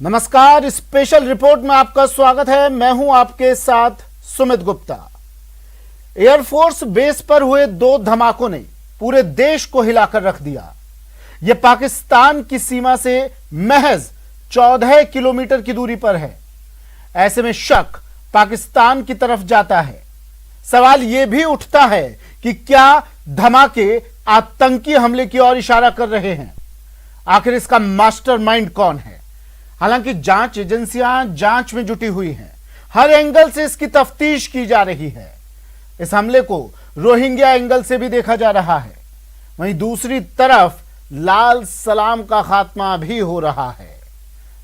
नमस्कार, special report में आपका स्वागत है। मैं हूं आपके साथ सुमित गुप्ता। एयरफोर्स बेस पर हुए दो धमाकों ने पूरे देश को हिलाकर रख दिया। यह पाकिस्तान की सीमा से महज 14 किलोमीटर की दूरी पर है। ऐसे में शक पाकिस्तान की तरफ जाता है। सवाल यह भी उठता है कि क्या धमाके आतंकी हमले की ओर इशारा कर रहे हैं? आखिर इसका मास्टरमाइंड कौन है? हालांकि जांच एजेंसियां जांच में जुटी हुई हैं। हर एंगल से इसकी तफ्तीश की जा रही है। इस हमले को रोहिंग्या एंगल से भी देखा जा रहा है। वहीं दूसरी तरफ लाल सलाम का खात्मा भी हो रहा है।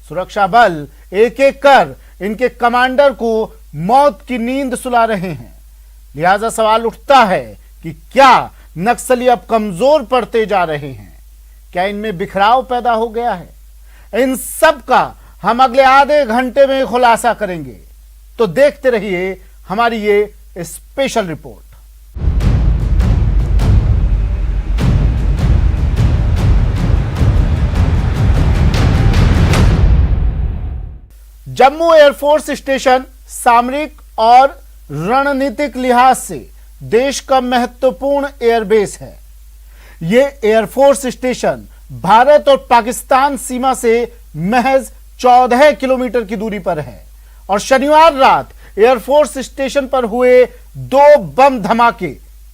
सुरक्षा बल एक एक कर इनके कमांडर को मौत की नींद सुला रहे हैं। लिहाजा सवाल उठता है कि क्या नक्सली अब कमजोर पड़ते जा रहे हैं? क्या इनमें बिखराव पैदा हो गया है? इन सब का हम अगले आधे घंटे में खुलासा करेंगे, तो देखते रहिए हमारी ये special report. Jammu air force station सामरिक और रणनीतिक लिहाज से देश का महत्वपूर्ण एयरबेस है। यह एयरफोर्स स्टेशन भारत और पाकिस्तान सीमा से महज 14 किलोमीटर की दूरी पर है और शनिवार रात एयरफोर्स स्टेशन पर हुए दो बम धमाके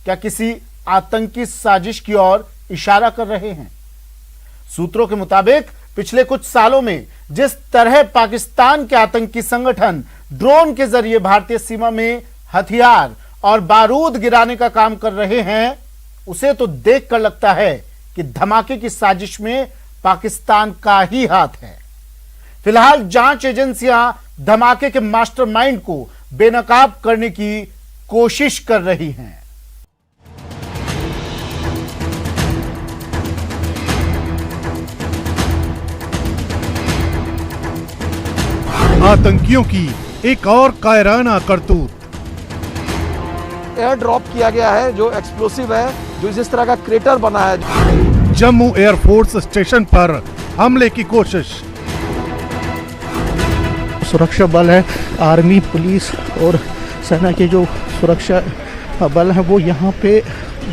क्या किसी आतंकी साजिश की ओर इशारा कर रहे हैं? सूत्रों के मुताबिक पिछले कुछ सालों में जिस तरह पाकिस्तान के आतंकी संगठन ड्रोन के जरिए भारतीय सीमा में हथियार और बारूद गिराने का काम कर रहे हैं, उसे तो देखकर लगता है कि धमाके की साजिश में पाकिस्तान का ही हाथ है। फिलहाल जांच एजेंसियां धमाके के मास्टरमाइंड को बेनकाब करने की कोशिश कर रही हैं। आतंकियों की एक और कायराना करतूत। एयर ड्रॉप किया गया है जो एक्सप्लोसिव है, जो जिस तरह का क्रेटर बना है। जम्मू एयरफोर्स स्टेशन पर हमले की कोशिश। सुरक्षा बल है, आर्मी, पुलिस और सेना के जो सुरक्षा बल है वो यहाँ पे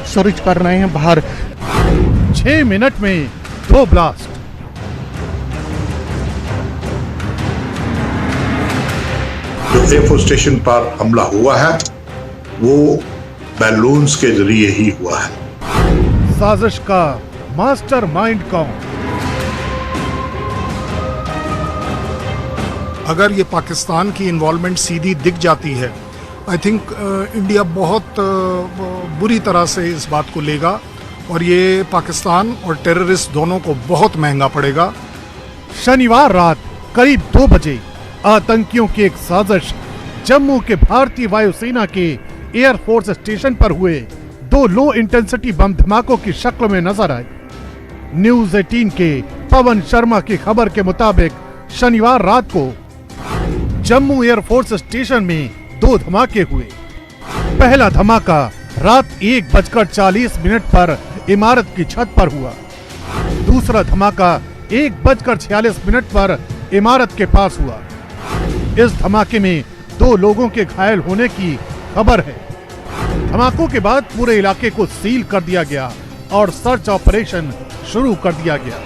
सर्च कर रहे हैं बाहर। 6 मिनट में 2 ब्लास्ट। जो एयरफोर्स स्टेशन पर हमला हुआ है वो बैलून्स के जरिए ही हुआ है। साजिश का मास्टरमाइंड कौन? अगर ये पाकिस्तान की इन्वॉल्वमेंट सीधी दिख जाती है, आई थिंक इंडिया बहुत बुरी तरह से इस बात को लेगा और ये पाकिस्तान और टेररिस्ट दोनों को बहुत महंगा पड़ेगा। शनिवार रात करीब 2 बजे आतंकियों की एक साजिश जम्मू के भारतीय वायुसेना के एयरफोर्स स्टेशन पर हुए 2 लो इंटेंसिटी बम धमाकों की शक्ल में नजर आए। न्यूज 18 के पवन शर्मा की खबर के मुताबिक शनिवार रात को जम्मू एयरफोर्स स्टेशन में 2 धमाके हुए। पहला धमाका रात 1:40 पर इमारत की छत पर हुआ। दूसरा धमाका 1:46 पर इमारत के पास हुआ। इस धमाके में 2 लोगों के घायल होने की खबर है। धमाकों के बाद पूरे इलाके को सील कर दिया गया और सर्च ऑपरेशन शुरू कर दिया गया।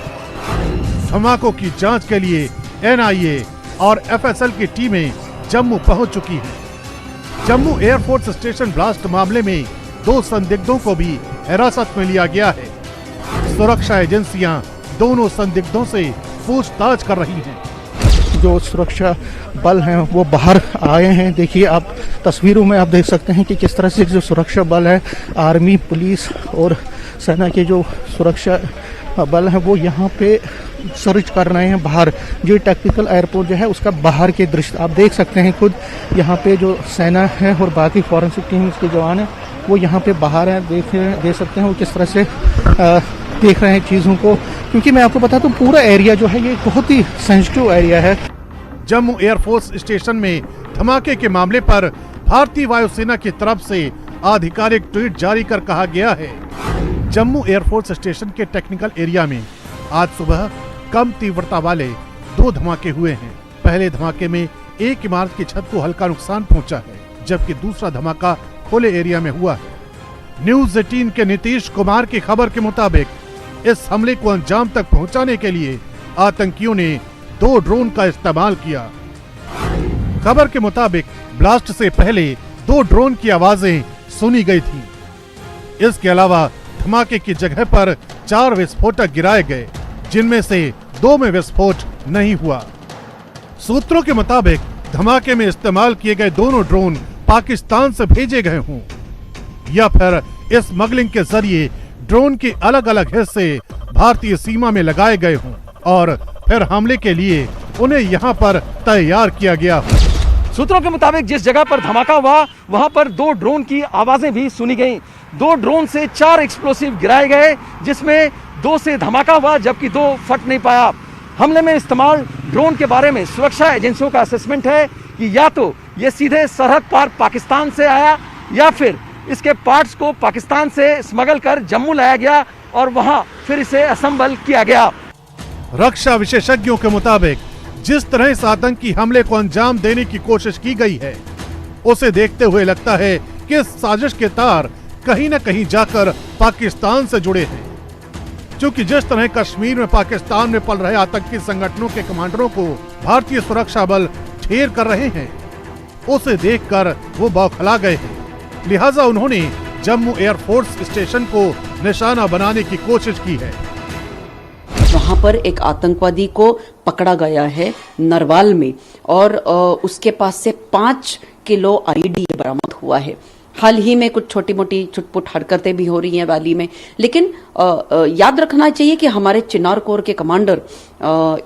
धमाकों की जांच के लिए NIA और FSL की टीमें जम्मू पहुंच चुकी हैं। जम्मू एयरफोर्स स्टेशन ब्लास्ट मामले में 2 संदिग्धों को भी हिरासत में लिया गया है। सुरक्षा एजेंसियां दोनों संदिग्धों से पूछताछ कर रही हैं। जो सुरक्षा बल हैं वो बाहर आए हैं। देखिए आप तस्वीरों में आप देख सकते हैं कि किस तरह से जो सुरक्षा बल है, आर्मी, पुलिस और सेना के जो सुरक्षा बल है वो यहाँ पे सर्च कर रहे हैं बाहर। जो टेक्निकल एयरपोर्ट जो है उसका बाहर के दृश्य आप देख सकते हैं खुद। यहाँ पे जो सेना है और बाकी फॉरेंसिक टीम के जवान हैं वो यहाँ पे बाहर हैं। देख सकते हैं वो किस तरह से देख रहे हैं चीज़ों को, क्योंकि मैं आपको बता दूं पूरा एरिया जो है ये बहुत ही सेंसिटिव एरिया है। जम्मू एयरफोर्स स्टेशन में धमाके के मामले पर भारतीय वायुसेना की तरफ से आधिकारिक ट्वीट जारी कर कहा गया है, जम्मू एयरफोर्स स्टेशन के टेक्निकल एरिया में आज सुबह कम तीव्रता वाले 2 दो धमाके हुए हैं। पहले धमाके में एक इमारत की छत को हल्का नुकसान पहुंचा है, जबकि दूसरा धमाका खुले एरिया में हुआ है। न्यूज़ 18 के नीतीश कुमार की खबर के मुताबिक इस हमले को अंजाम तक पहुंचाने के लिए आतंकियों ने 2 ड्रोन का इस्तेमाल किया। खबर के मुताबिक ब्लास्ट से पहले 2 ड्रोन की आवाजें सुनी गई थी। इसके अलावा धमाके की जगह पर 4 विस्फोटक गिराए गए, जिनमें से 2 में विस्फोट नहीं हुआ। सूत्रों के मुताबिक धमाके में इस्तेमाल किए गए दोनों ड्रोन पाकिस्तान से भेजे गए हों या फिर इस स्मगलिंग के जरिए ड्रोन के अलग अलग हिस्से भारतीय सीमा में लगाए गए हों और फिर हमले के लिए उन्हें यहां पर तैयार किया गया हो। सूत्रों के मुताबिक जिस जगह पर धमाका हुआ वहां पर 2 ड्रोन की आवाजें भी सुनी गईं। 2 ड्रोन से 4 एक्सप्लोसिव गिराए गए, जिसमें 2 से धमाका हुआ जबकि 2 फट नहीं पाया। हमले में इस्तेमाल ड्रोन के बारे में सुरक्षा एजेंसियों का असेसमेंट है कि या तो ये सीधे सरहद पार पाकिस्तान से आया या फिर इसके पार्ट्स को पाकिस्तान से स्मगल कर जम्मू लाया गया और वहां फिर इसे असेंबल किया गया। रक्षा विशेषज्ञों के मुताबिक जिस तरह इस आतंकी हमले को अंजाम देने की कोशिश की गई है, उसे देखते हुए लगता है कि इस साजिश के तार कहीं न कहीं जाकर पाकिस्तान से जुड़े हैं। क्योंकि जिस तरह कश्मीर में पाकिस्तान में पल रहे आतंकी संगठनों के कमांडरों को भारतीय सुरक्षा बल ढेर कर रहे हैं, उसे देखकर वो बौखला गए हैं। लिहाजा उन्होंने जम्मू एयरफोर्स स्टेशन को निशाना बनाने की कोशिश की है। वहां पर एक आतंकवादी को पकड़ा गया है नरवाल में और उसके पास से 5 किलो आईडी बरामद हुआ है। हाल ही में कुछ छोटी मोटी छुटपुट हरकतें भी हो रही हैं वैली में, लेकिन याद रखना चाहिए कि हमारे चिनार कोर के कमांडर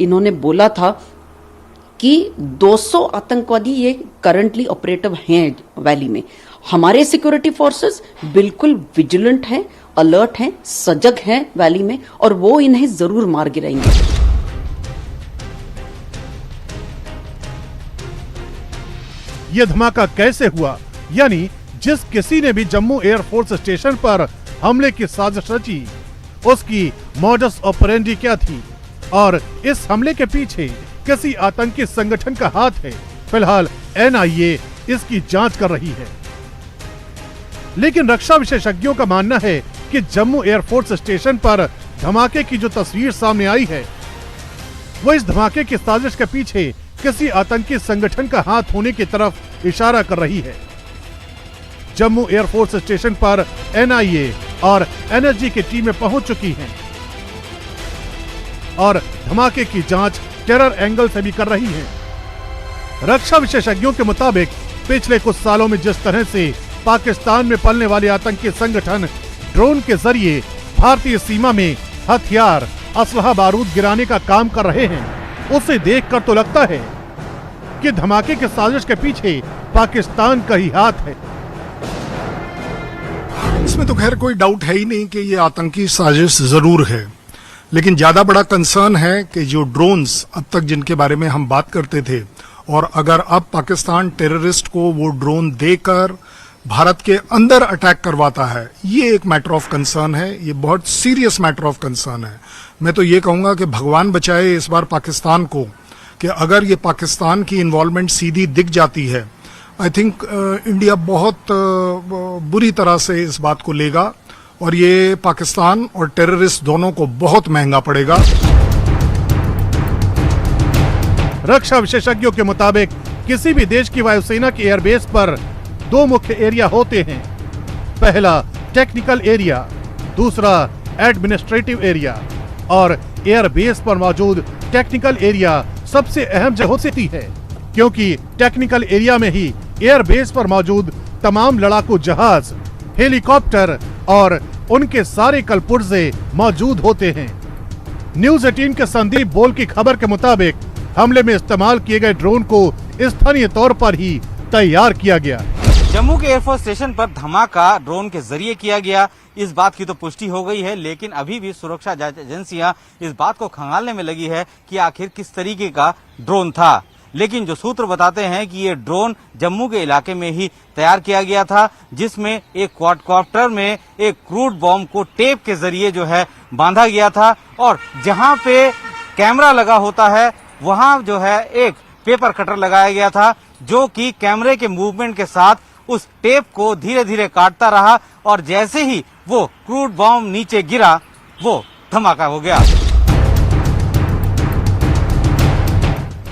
इन्होंने बोला था कि 200 आतंकवादी ये करंटली ऑपरेटिव हैं वैली में। हमारे सिक्योरिटी फोर्सेस बिल्कुल विजिलेंट हैं, अलर्ट हैं, सजग हैं वैली में और वो इन्हें जरूर मार गिराएंगे। यह धमाका कैसे हुआ, यानी जिस किसी ने भी जम्मू एयरफोर्स स्टेशन पर हमले की साजिश रची, उसकी मॉडस ऑपरेंडी क्या थी और इस हमले के पीछे किसी आतंकी संगठन का हाथ है, फिलहाल एनआईए इसकी जांच कर रही है। लेकिन रक्षा विशेषज्ञों का मानना है कि जम्मू एयरफोर्स स्टेशन पर धमाके की जो तस्वीर सामने आई है, वो इस धमाके की साजिश के पीछे किसी आतंकी संगठन का हाथ होने की तरफ इशारा कर रही है। जम्मू एयरफोर्स स्टेशन पर एनआईए और एनएसजी की टीमें पहुंच चुकी हैं और धमाके की जांच टेरर एंगल से भी कर रही हैं। रक्षा विशेषज्ञों के मुताबिक पिछले कुछ सालों में जिस तरह से पाकिस्तान में पलने वाले आतंकी संगठन ड्रोन के जरिए भारतीय सीमा में हथियार, असलहा, बारूद गिराने का काम कर रहे हैं, उसे देखकर तो लगता है कि धमाके के साजिश के पीछे पाकिस्तान का ही हाथ है। इसमें तो खैर कोई डाउट है ही नहीं कि ये आतंकी साजिश जरूर है, लेकिन ज्यादा बड़ा कंसर्न है कि जो ड्रोन्स अब तक जिनके बारे में हम बात करते थे, और अगर अब पाकिस्तान टेररिस्ट को वो ड्रोन देकर भारत के अंदर अटैक करवाता है, ये एक मैटर ऑफ कंसर्न है, ये बहुत सीरियस मैटर ऑफ कंसर्न है। मैं तो ये कहूंगा कि भगवान बचाए इस बार पाकिस्तान को, कि अगर ये पाकिस्तान की इन्वॉल्वमेंट सीधी दिख जाती है, आई थिंक इंडिया बहुत बुरी तरह से इस बात को लेगा और ये पाकिस्तान और टेररिस्ट दोनों को बहुत महंगा पड़ेगा। रक्षा विशेषज्ञों के मुताबिक किसी भी देश की वायुसेना की एयरबेस पर 2 मुख्य एरिया होते हैं। पहला टेक्निकल एरिया, दूसरा एडमिनिस्ट्रेटिव एरिया। और एयरबेस पर मौजूद टेक्निकल एरिया सबसे अहम जगह होती है, क्योंकि टेक्निकल एरिया में ही एयरबेस पर मौजूद तमाम लड़ाकू जहाज, हेलीकॉप्टर और उनके सारे कलपुर्जे मौजूद होते हैं। न्यूज़ 18 के संदीप बोल की खबर के मुताबिक हमले में इस्तेमाल किए गए ड्रोन को स्थानीय तौर पर ही तैयार किया गया। जम्मू के एयरफोर्स स्टेशन पर धमाका ड्रोन के जरिए किया गया, इस बात की तो पुष्टि हो गई है, लेकिन अभी भी सुरक्षा जांच एजेंसियां इस बात को खंगालने में लगी है कि आखिर किस तरीके का ड्रोन था। लेकिन जो सूत्र बताते हैं कि ये ड्रोन जम्मू के इलाके में ही तैयार किया गया था, जिसमें एक क्वाडकॉप्टर में एक क्रूड बॉम्ब को टेप के जरिए जो है बांधा गया था और जहां पे कैमरा लगा होता है वहां जो है एक पेपर कटर लगाया गया था जो कि कैमरे के मूवमेंट के साथ उस टेप को धीरे धीरे काटता रहा और जैसे ही वो क्रूड बॉम्ब नीचे गिरा वो धमाका हो गया।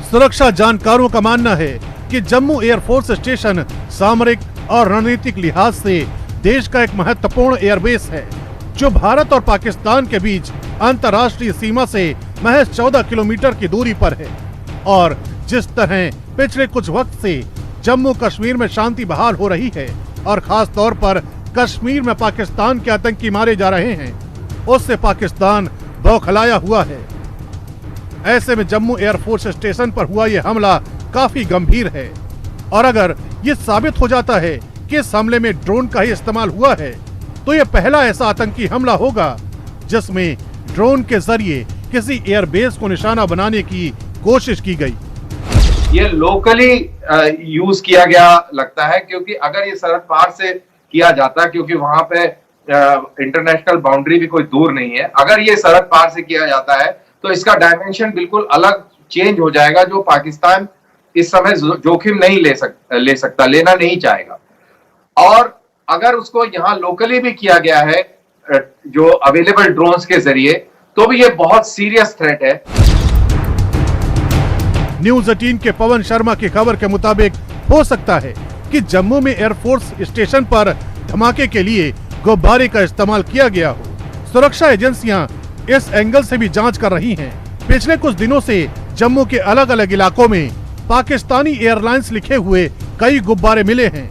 सुरक्षा जानकारों का मानना है कि जम्मू एयरफोर्स स्टेशन सामरिक और रणनीतिक लिहाज से देश का एक महत्वपूर्ण एयरबेस है जो भारत और पाकिस्तान के बीच अंतर्राष्ट्रीय सीमा से महज 14 किलोमीटर की दूरी पर है। और जिस तरह पिछले कुछ वक्त से जम्मू कश्मीर में शांति बहाल हो रही है और खास तौर पर कश्मीर में पाकिस्तान के आतंकी मारे जा रहे हैं, उससे पाकिस्तान बौखलाया हुआ है। ऐसे में जम्मू एयरफोर्स स्टेशन पर हुआ यह हमला काफी गंभीर है और अगर ये साबित हो जाता है कि इस हमले में ड्रोन का ही इस्तेमाल हुआ है तो यह पहला ऐसा आतंकी हमला होगा जिसमें ड्रोन के जरिए किसी एयरबेस को निशाना बनाने की कोशिश की गई। ये लोकली यूज किया गया लगता है, क्योंकि अगर ये सरहद पार से किया जाता, क्योंकि वहां पे इंटरनेशनल बाउंड्री भी कोई दूर नहीं है, अगर ये सरहद पार से किया जाता है तो इसका डायमेंशन बिल्कुल अलग चेंज हो जाएगा जो पाकिस्तान इस समय जोखिम नहीं ले सकता, लेना नहीं चाहेगा। और अगर उसको यहाँ लोकली भी किया गया है जो अवेलेबल ड्रोन्स के जरिए, तो भी ये बहुत सीरियस थ्रेट है। न्यूज 18 के पवन शर्मा की खबर के मुताबिक हो सकता है कि जम्मू में एयरफोर्स स्टेशन पर धमाके के लिए गुब्बारे का इस्तेमाल किया गया हो। सुरक्षा एजेंसियां इस एंगल से भी जांच कर रही हैं। पिछले कुछ दिनों से जम्मू के अलग अलग इलाकों में पाकिस्तानी एयरलाइंस लिखे हुए कई गुब्बारे मिले हैं।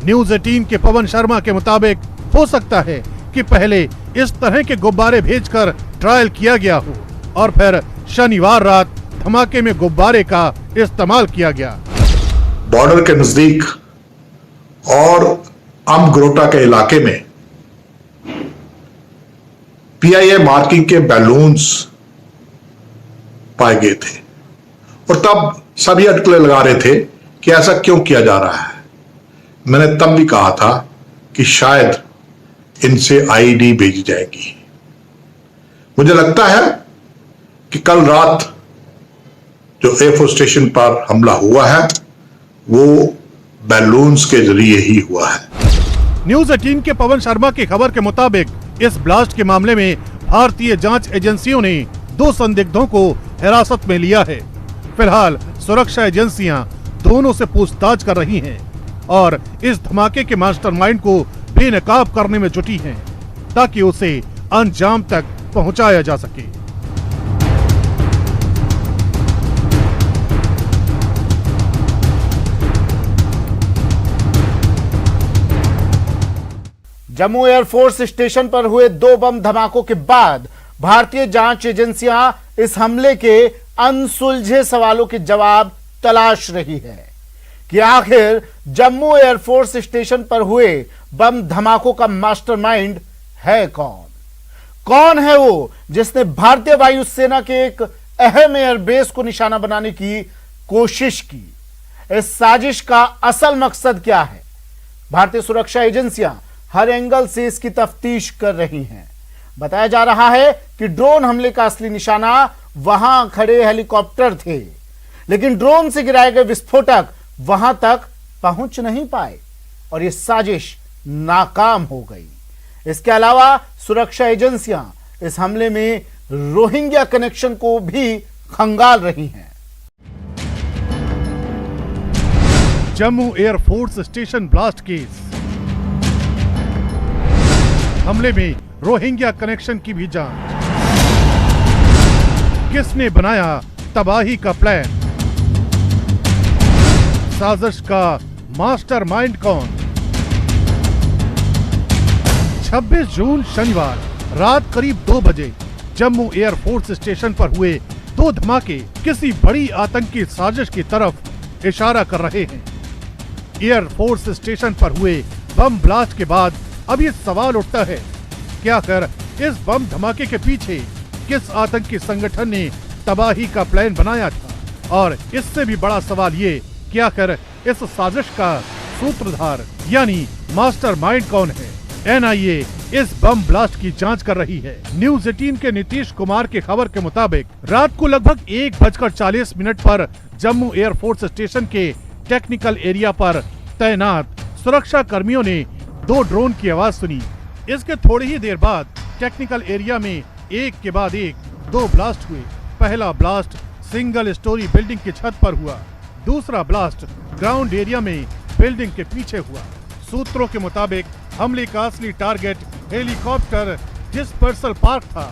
न्यूज 18 के पवन शर्मा के मुताबिक हो सकता है कि पहले इस तरह के गुब्बारे भेजकर ट्रायल किया गया हो और फिर शनिवार रात धमाके में गुब्बारे का इस्तेमाल किया गया। बॉर्डर के नजदीक और अमग्रोटा के इलाके में PIA मार्किंग के बैलून्स पाए गए थे और तब सभी अटकलें लगा रहे थे कि ऐसा क्यों किया जा रहा है। मैंने तब भी कहा था कि शायद इनसे IED भेजी जाएगी। मुझे लगता है कि कल रात जो एयरफोर्स स्टेशन पर हमला हुआ है वो बैलून्स के जरिए ही हुआ है। न्यूज 18 के पवन शर्मा की खबर के मुताबिक इस ब्लास्ट के मामले में भारतीय जांच एजेंसियों ने 2 संदिग्धों को हिरासत में लिया है। फिलहाल सुरक्षा एजेंसियां दोनों से पूछताछ कर रही हैं और इस धमाके के मास्टरमाइंड को बेनकाब करने में जुटी हैं ताकि उसे अंजाम तक पहुंचाया जा सके। जम्मू एयरफोर्स स्टेशन पर हुए 2 बम धमाकों के बाद भारतीय जांच एजेंसियां इस हमले के अनसुलझे सवालों के जवाब तलाश रही है कि आखिर जम्मू एयरफोर्स स्टेशन पर हुए बम धमाकों का मास्टरमाइंड है कौन? कौन है वो जिसने भारतीय वायुसेना के एक अहम एयरबेस को निशाना बनाने की कोशिश की? इस साजिश का असल मकसद क्या है? भारतीय सुरक्षा एजेंसियां हर एंगल से इसकी तफ्तीश कर रही हैं। बताया जा रहा है कि ड्रोन हमले का असली निशाना वहां खड़े हेलीकॉप्टर थे, लेकिन ड्रोन से गिराए गए विस्फोटक वहां तक पहुंच नहीं पाए और यह साजिश नाकाम हो गई। इसके अलावा सुरक्षा एजेंसियां इस हमले में रोहिंग्या कनेक्शन को भी खंगाल रही हैं। Jammu air force station blast case, हमले में रोहिंग्या कनेक्शन की भी जांच। किसने बनाया तबाही का प्लान? साजिश का मास्टरमाइंड कौन? 26 जून शनिवार रात करीब 2 बजे जम्मू एयरफोर्स स्टेशन पर हुए 2 धमाके किसी बड़ी आतंकी साजिश की तरफ इशारा कर रहे हैं। एयरफोर्स स्टेशन पर हुए बम ब्लास्ट के बाद अब ये सवाल उठता है कि आखिर इस बम धमाके के पीछे किस आतंकी संगठन ने तबाही का प्लान बनाया था? और इससे भी बड़ा सवाल ये कि आखिर इस साजिश का सूत्रधार यानी मास्टरमाइंड कौन है? एनआईए इस बम ब्लास्ट की जांच कर रही है। न्यूज 18 के नीतीश कुमार की खबर के मुताबिक रात को लगभग 1:40 पर जम्मू एयरफोर्स स्टेशन के टेक्निकल एरिया पर तैनात सुरक्षा कर्मियों ने 2 ड्रोन की आवाज सुनी। इसके थोड़ी ही देर बाद टेक्निकल एरिया में एक के बाद एक 2 ब्लास्ट हुए। पहला ब्लास्ट सिंगल स्टोरी बिल्डिंग की छत पर हुआ, दूसरा ब्लास्ट ग्राउंड एरिया में बिल्डिंग के पीछे हुआ। सूत्रों के मुताबिक हमले का असली टारगेट हेलीकॉप्टर डिस्पर्सल पार्क था।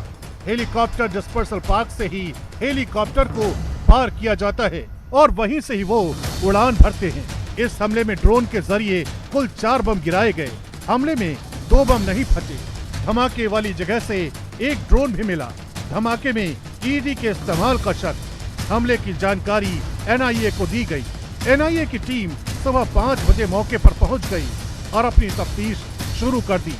हेलीकॉप्टर डिस्पर्सल पार्क से ही हेलीकॉप्टर को पार किया जाता है और वहीं से ही वो उड़ान भरते हैं। इस हमले में ड्रोन के जरिए कुल 4 बम गिराए गए। हमले में 2 बम नहीं फटे। धमाके वाली जगह से एक ड्रोन भी मिला। धमाके में ईडी के इस्तेमाल का शक। हमले की जानकारी एनआईए को दी गई। एनआईए की टीम सुबह 5 बजे मौके पर पहुंच गई और अपनी तफ्तीश शुरू कर दी।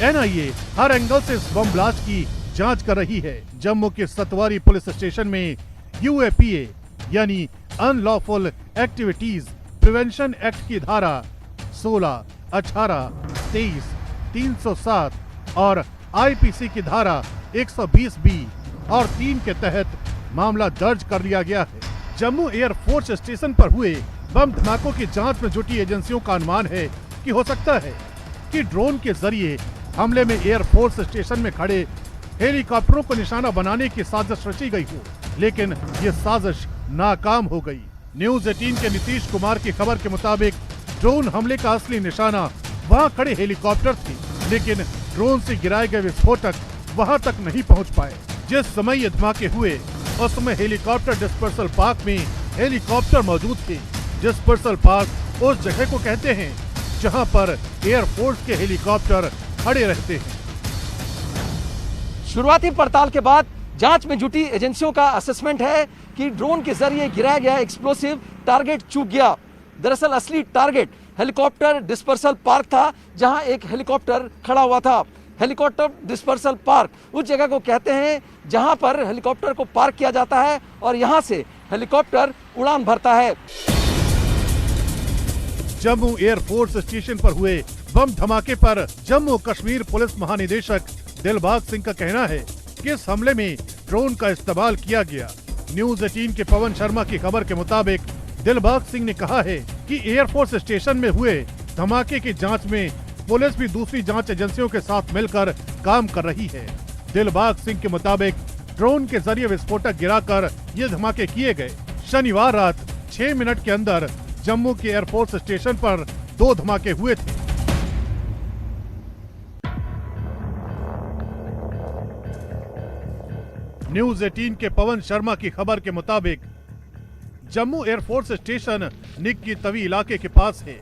एनआईए हर एंगल से इस बम ब्लास्ट की जांच कर रही है। जम्मू के सतवारी पुलिस स्टेशन में यूएपीए यानी अनलॉफुल एक्टिविटीज प्रिवेंशन एक्ट की धारा 16, 18, 23, 307 और आईपीसी की धारा 120B और 3 के तहत मामला दर्ज कर लिया गया है। जम्मू एयरफोर्स स्टेशन पर हुए बम धमाकों की जांच में जुटी एजेंसियों का अनुमान है कि हो सकता है कि ड्रोन के जरिए हमले में एयरफोर्स स्टेशन में खड़े हेलीकॉप्टरों को निशाना बनाने की साजिश रची गई हो, लेकिन ये साजिश नाकाम हो गई। न्यूज 18 के नीतीश कुमार की खबर के मुताबिक ड्रोन हमले का असली निशाना वहां खड़े हेलीकॉप्टर थे, लेकिन ड्रोन से गिराए गए विस्फोटक वहां तक नहीं पहुंच पाए। जिस समय ये धमाके हुए उस समय हेलीकॉप्टर डिस्पर्सल पार्क में हेलीकॉप्टर मौजूद थे। डिस्पर्सल पार्क उस जगह को कहते हैं जहां पर एयरफोर्स के हेलीकॉप्टर खड़े रहते हैं। शुरुआती पड़ताल के बाद जांच में जुटी एजेंसियों का असेसमेंट है कि ड्रोन के जरिए गिराया गया एक्सप्लोसिव टारगेट चूक गया। दरअसल असली टारगेट हेलीकॉप्टर डिस्पर्सल पार्क था, जहां एक हेलीकॉप्टर खड़ा हुआ था। हेलीकॉप्टर डिस्पर्सल पार्क उस जगह को कहते हैं जहां पर हेलीकॉप्टर को पार्क किया जाता है और यहां से हेलीकॉप्टर उड़ान भरता है। जम्मू एयरफोर्स स्टेशन पर हुए बम धमाके पर जम्मू कश्मीर पुलिस महानिदेशक दिलबाग सिंह का कहना है कि इस हमले में ड्रोन का इस्तेमाल किया गया। न्यूज 18 के पवन शर्मा की खबर के मुताबिक दिलबाग सिंह ने कहा है कि एयरफोर्स स्टेशन में हुए धमाके की जांच में पुलिस भी दूसरी जांच एजेंसियों के साथ मिलकर काम कर रही है। दिलबाग सिंह के मुताबिक ड्रोन के जरिए विस्फोटक गिराकर ये धमाके किए गए। शनिवार रात 6 मिनट के अंदर जम्मू के एयरफोर्स स्टेशन पर 2 धमाके हुए थे। न्यूज 18 के पवन शर्मा की खबर के मुताबिक जम्मू एयरफोर्स स्टेशन निक्की तवी इलाके के पास है।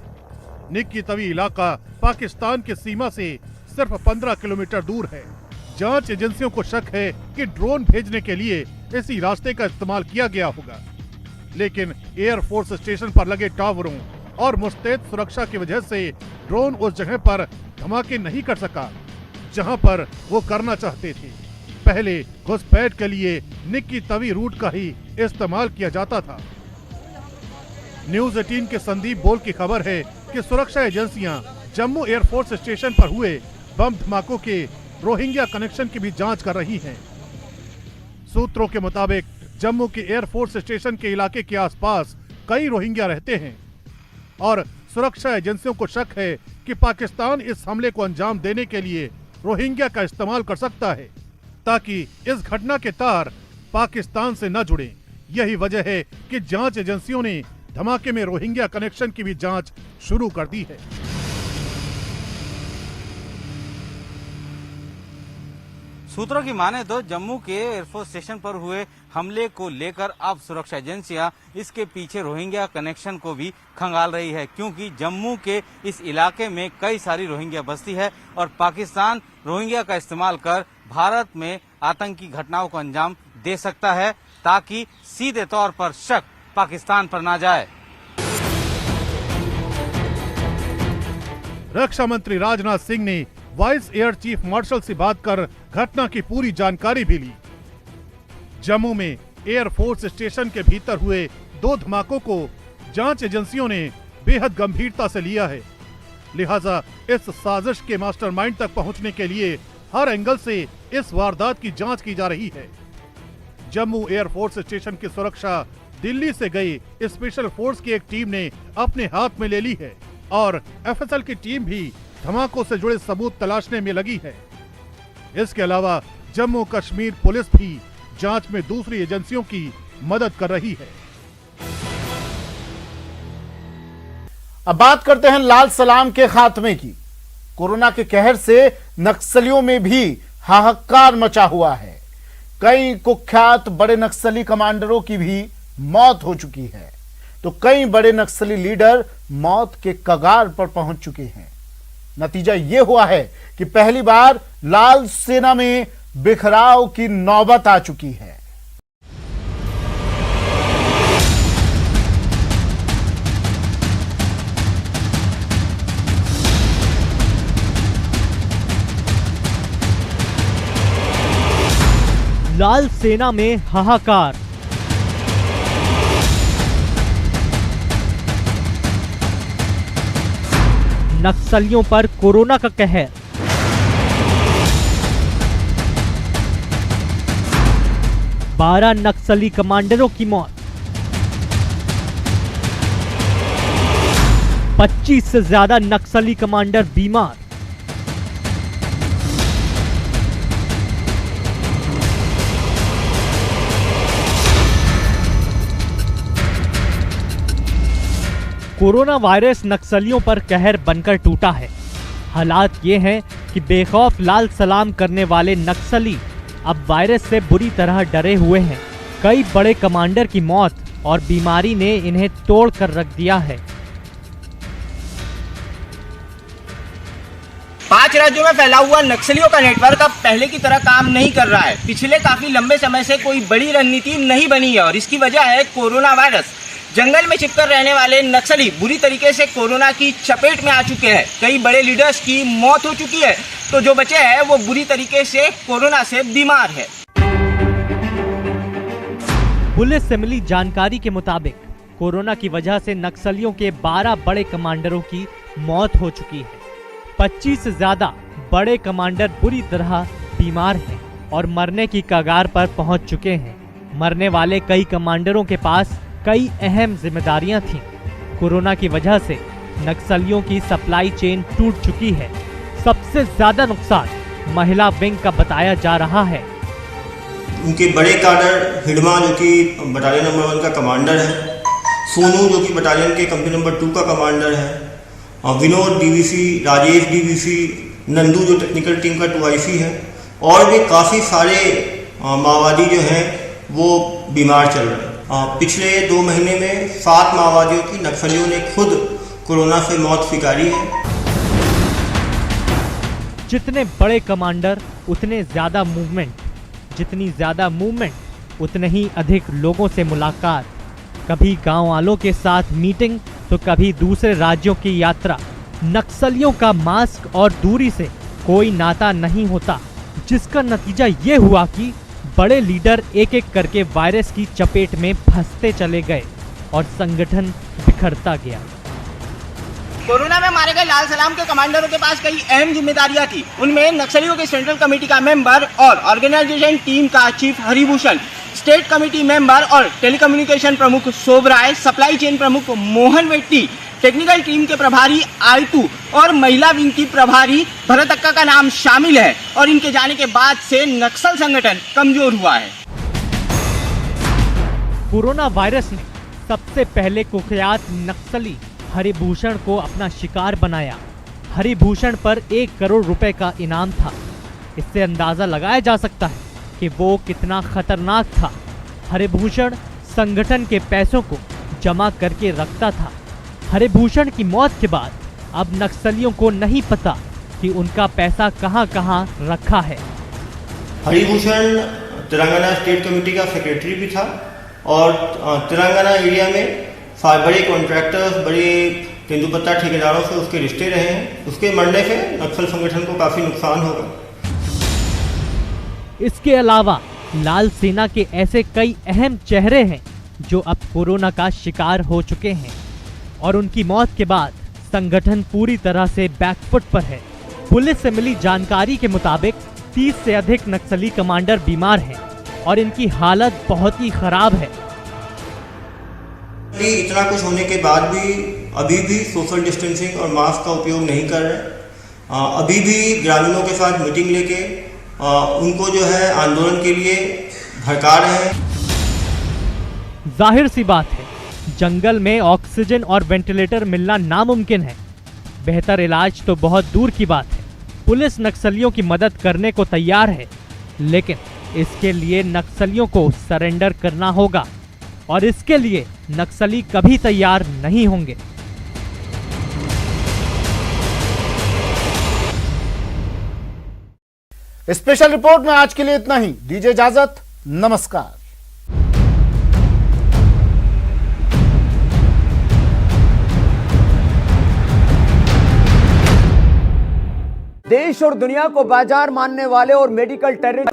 निक्की तवी इलाका पाकिस्तान की सीमा से सिर्फ 15 किलोमीटर दूर है। जांच एजेंसियों को शक है कि ड्रोन भेजने के लिए इसी रास्ते का इस्तेमाल किया गया होगा, लेकिन एयरफोर्स स्टेशन पर लगे टावरों और मुस्तैद सुरक्षा की वजह से ड्रोन उस जगह पर धमाके नहीं कर सका जहां पर वो करना चाहते थे। पहले घुसपैठ के लिए निक्की तवी रूट का ही इस्तेमाल किया जाता था। न्यूज 18 के संदीप बोल की खबर है कि सुरक्षा एजेंसियां जम्मू एयरफोर्स स्टेशन पर हुए बम धमाकों के रोहिंग्या कनेक्शन की भी जांच कर रही हैं। सूत्रों के मुताबिक जम्मू के एयरफोर्स स्टेशन के इलाके के आसपास कई रोहिंग्या रहते हैं और सुरक्षा एजेंसियों को शक है कि पाकिस्तान इस हमले को अंजाम देने के लिए रोहिंग्या का इस्तेमाल कर सकता है ताकि इस घटना के तार पाकिस्तान से न जुड़े। यही वजह है कि जांच एजेंसियों ने धमाके में रोहिंग्या कनेक्शन की भी जांच शुरू कर दी है। सूत्रों की माने तो जम्मू के एयरफोर्स स्टेशन पर हुए हमले को लेकर अब सुरक्षा एजेंसियां इसके पीछे रोहिंग्या कनेक्शन को भी खंगाल रही है, क्योंकि जम्मू के इस इलाके में कई सारी रोहिंग्या बस्ती है और पाकिस्तान रोहिंग्या का इस्तेमाल कर भारत में आतंकी घटनाओं को अंजाम दे सकता है ताकि सीधे तौर पर शक पाकिस्तान पर ना जाए। रक्षा मंत्री राजनाथ सिंह ने वाइस एयर चीफ मार्शल से बात कर घटना की पूरी जानकारी भी ली। जम्मू में एयरफोर्स स्टेशन के भीतर हुए 2 धमाकों को जांच एजेंसियों ने बेहद गंभीरता से लिया है। लिहाजा इस साजिश के मास्टरमाइंड तक पहुंचने के लिए हर एंगल से इस वारदात की जांच की जा रही है। जम्मू एयरफोर्स स्टेशन की सुरक्षा दिल्ली से गई स्पेशल फोर्स की एक टीम ने अपने हाथ में ले ली है और एफएसएल की टीम भी धमाकों से जुड़े सबूत तलाशने में लगी है। इसके अलावा जम्मू कश्मीर पुलिस भी जांच में दूसरी एजेंसियों की मदद कर रही है। अब बात करते हैं लाल सलाम के खात्मे की। कोरोना के कहर से नक्सलियों में भी हाहाकार मचा हुआ है। कई कुख्यात बड़े नक्सली कमांडरों की भी मौत हो चुकी है, तो कई बड़े नक्सली लीडर मौत के कगार पर पहुंच चुके हैं। नतीजा यह हुआ है कि पहली बार लाल सेना में बिखराव की नौबत आ चुकी है। लाल सेना में हाहाकार। नक्सलियों पर कोरोना का कहर। बारह नक्सली कमांडरों की मौत। 25 से ज्यादा नक्सली कमांडर बीमार। कोरोना वायरस नक्सलियों पर कहर बनकर टूटा है। हालात ये हैं कि बेखौफ लाल सलाम करने वाले नक्सली अब वायरस से बुरी तरह डरे हुए हैं। कई बड़े कमांडर की मौत और बीमारी ने इन्हें तोड़ कर रख दिया है। 5 राज्यों में फैला हुआ नक्सलियों का नेटवर्क अब पहले की तरह काम नहीं कर रहा है। पिछले काफी लंबे समय से कोई बड़ी रणनीति नहीं बनी है और इसकी वजह है कोरोना वायरस। जंगल में छिपकर रहने वाले नक्सली बुरी तरीके से कोरोना की चपेट में आ चुके हैं। कई बड़े लीडर्स की मौत हो चुकी है, तो जो बचे हैं वो बुरी तरीके से कोरोना से बीमार है। पुलिस से मिली जानकारी के मुताबिक कोरोना की वजह से नक्सलियों के 12 बड़े कमांडरों की मौत हो चुकी है। 25 से ज्यादा बड़े कमांडर बुरी तरह बीमार हैं और मरने की कगार पर पहुंच चुके हैं। मरने वाले कई कमांडरों के पास कई अहम जिम्मेदारियां थीं। कोरोना की वजह से नक्सलियों की सप्लाई चेन टूट चुकी है। सबसे ज्यादा नुकसान महिला विंग का बताया जा रहा है। उनके बड़े काडर हिडमा जो कि बटालियन नंबर 1 का कमांडर है, सोनू जो कि बटालियन के कंपनी नंबर 2 का कमांडर है, विनोद डीवीसी, राजेश डीवीसी, नंदू जो टेक्निकल टीम का 2IC है, और भी काफ़ी सारे माओवादी जो हैं वो बीमार चल रहे हैं। पिछले 2 महीने में 7 माओवादियों की नक्सलियों ने खुद कोरोना से मौत स्वीकारी है। जितने बड़े कमांडर उतने ज्यादा मूवमेंट, जितनी ज्यादा मूवमेंट उतने ही अधिक लोगों से मुलाकात। कभी गांव वालों के साथ मीटिंग तो कभी दूसरे राज्यों की यात्रा। नक्सलियों का मास्क और दूरी से कोई नाता नहीं होता, जिसका नतीजा ये हुआ कि बड़े लीडर एक एक करके वायरस की चपेट में फंसते चले गए और संगठन बिखरता गया। कोरोना में मारे गए लाल सलाम के कमांडरों के पास कई अहम जिम्मेदारियां थी। उनमें नक्सलियों के सेंट्रल कमेटी का मेंबर और ऑर्गेनाइजेशन टीम का chief Haribhushan, state committee member और टेलीकम्युनिकेशन प्रमुख शोभराय, सप्लाई चेन प्रमुख मोहन वेट्टी, टेक्निकल टीम के प्रभारी आयतू और महिला विंग की प्रभारी भरत अक्का का नाम शामिल है। और इनके जाने के बाद से नक्सल संगठन कमजोर हुआ है। कोरोना वायरस ने सबसे पहले कुख्यात नक्सली हरिभूषण को अपना शिकार बनाया। हरिभूषण पर 1 करोड़ रुपए का इनाम था। इससे अंदाजा लगाया जा सकता है कि वो कितना खतरनाक था। हरिभूषण संगठन के पैसों को जमा करके रखता था। हरिभूषण की मौत के बाद अब नक्सलियों को नहीं पता कि उनका पैसा कहां कहां रखा है। हरिभूषण तेलंगाना स्टेट कमेटी का सेक्रेटरी भी था और तेलंगाना एरिया में बड़े कॉन्ट्रैक्टर्स, बड़े तेंदुपत्ता ठेकेदारों से उसके रिश्ते रहे हैं। उसके मरने से नक्सल संगठन को काफी नुकसान होगा। इसके अलावा लाल सेना के ऐसे कई अहम चेहरे हैं जो अब कोरोना का शिकार हो चुके हैं और उनकी मौत के बाद संगठन पूरी तरह से बैकफुट पर है। पुलिस से मिली जानकारी के मुताबिक 30 से अधिक नक्सली कमांडर बीमार हैं और इनकी हालत बहुत ही खराब है। इतना कुछ होने के बाद भी अभी भी सोशल डिस्टेंसिंग और मास्क का उपयोग नहीं कर रहे। अभी भी ग्रामीणों के साथ मीटिंग लेके उनको जो है आंदोलन के लिए भड़का रहे हैं। जाहिर सी बात है, जंगल में ऑक्सीजन और वेंटिलेटर मिलना नामुमकिन है। बेहतर इलाज तो बहुत दूर की बात है। पुलिस नक्सलियों की मदद करने को तैयार है, लेकिन इसके लिए नक्सलियों को सरेंडर करना होगा और इसके लिए नक्सली कभी तैयार नहीं होंगे। स्पेशल रिपोर्ट में आज के लिए इतना ही। दीजिए इजाजत, नमस्कार। देश और दुनिया को बाजार मानने वाले और मेडिकल टेररिस्ट